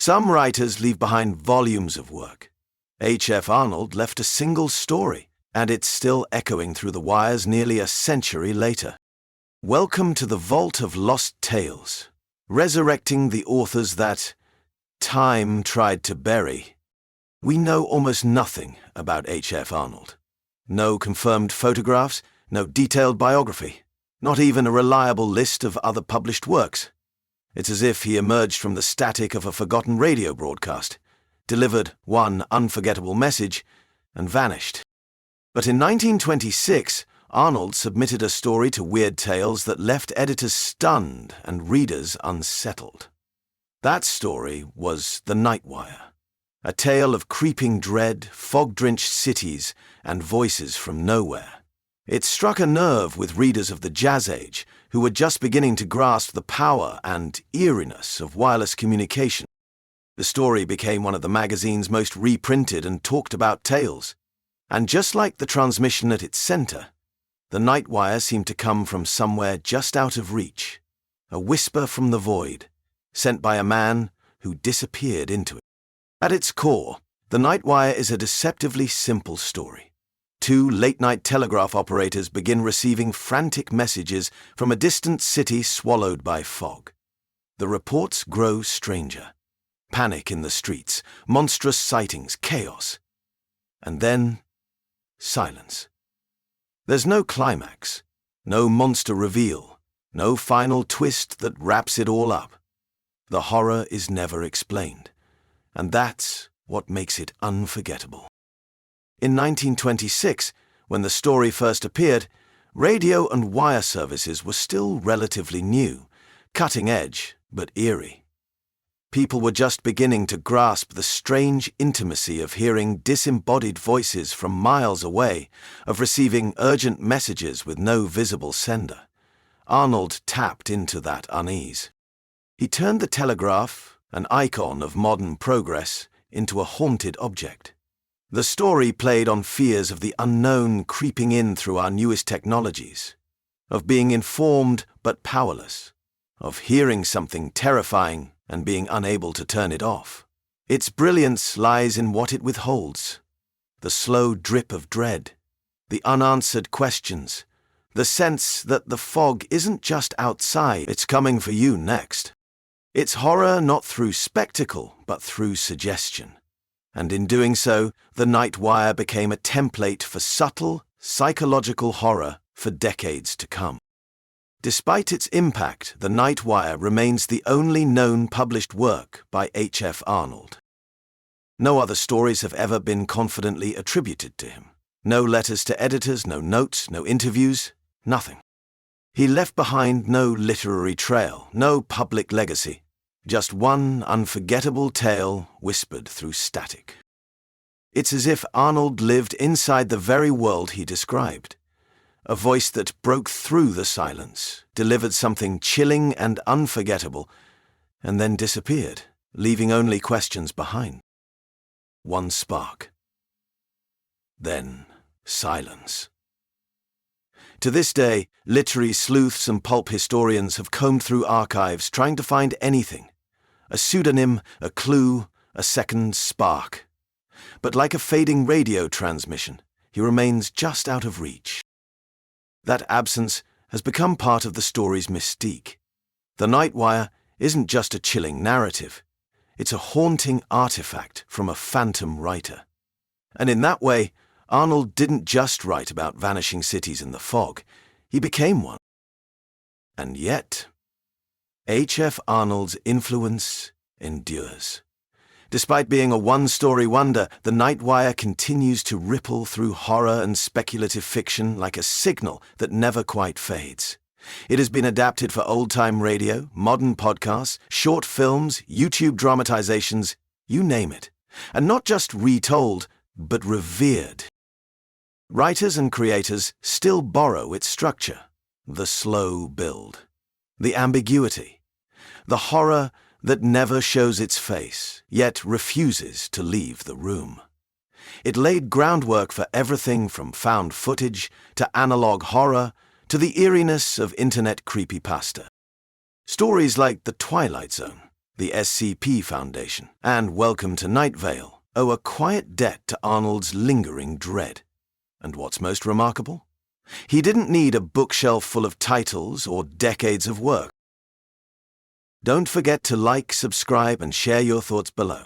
Some writers leave behind volumes of work. H.F. Arnold left a single story, and it's still echoing through the wires nearly a century later. Welcome to the Vault of Lost Tales, resurrecting the authors that time tried to bury. We know almost nothing about H.F. Arnold. No confirmed photographs, no detailed biography, not even a reliable list of other published works. It's as if he emerged from the static of a forgotten radio broadcast, delivered one unforgettable message, and vanished. But in 1926, Arnold submitted a story to Weird Tales that left editors stunned and readers unsettled. That story was The Night Wire, a tale of creeping dread, fog-drenched cities, and voices from nowhere. It struck a nerve with readers of the Jazz Age, who were just beginning to grasp the power and eeriness of wireless communication. The story became one of the magazine's most reprinted and talked about tales. And just like the transmission at its center, the Night Wire seemed to come from somewhere just out of reach, a whisper from the void, sent by a man who disappeared into it. At its core, the Night Wire is a deceptively simple story. Two late-night telegraph operators begin receiving frantic messages from a distant city swallowed by fog. The reports grow stranger. Panic in the streets, monstrous sightings, chaos. And then, silence. There's no climax, no monster reveal, no final twist that wraps it all up. The horror is never explained, and that's what makes it unforgettable. In 1926, when the story first appeared, radio and wire services were still relatively new, cutting edge but eerie. People were just beginning to grasp the strange intimacy of hearing disembodied voices from miles away, of receiving urgent messages with no visible sender. Arnold tapped into that unease. He turned the telegraph, an icon of modern progress, into a haunted object. The story played on fears of the unknown creeping in through our newest technologies, of being informed but powerless, of hearing something terrifying and being unable to turn it off. Its brilliance lies in what it withholds: the slow drip of dread, the unanswered questions, the sense that the fog isn't just outside, it's coming for you next. It's horror not through spectacle, but through suggestion. And in doing so, the Night Wire became a template for subtle, psychological horror for decades to come. Despite its impact, the Night Wire remains the only known published work by H.F. Arnold. No other stories have ever been confidently attributed to him. No letters to editors, no notes, no interviews, nothing. He left behind no literary trail, no public legacy. Just one unforgettable tale whispered through static. It's as if Arnold lived inside the very world he described. A voice that broke through the silence, delivered something chilling and unforgettable, and then disappeared, leaving only questions behind. One spark. Then silence. To this day, literary sleuths and pulp historians have combed through archives trying to find anything. A pseudonym, a clue, a second spark. But like a fading radio transmission, he remains just out of reach. That absence has become part of the story's mystique. The Night Wire isn't just a chilling narrative. It's a haunting artifact from a phantom writer. And in that way, Arnold didn't just write about vanishing cities in the fog. He became one. And yet, H.F. Arnold's influence endures. Despite being a one-story wonder, The Night Wire continues to ripple through horror and speculative fiction like a signal that never quite fades. It has been adapted for old-time radio, modern podcasts, short films, YouTube dramatizations, you name it. And not just retold, but revered. Writers and creators still borrow its structure, the slow build, the ambiguity, the horror that never shows its face, yet refuses to leave the room. It laid groundwork for everything from found footage to analog horror to the eeriness of internet creepypasta. Stories like The Twilight Zone, the SCP Foundation, and Welcome to Night Vale owe a quiet debt to Arnold's lingering dread. And what's most remarkable? He didn't need a bookshelf full of titles or decades of work. Don't forget to like, subscribe, and share your thoughts below.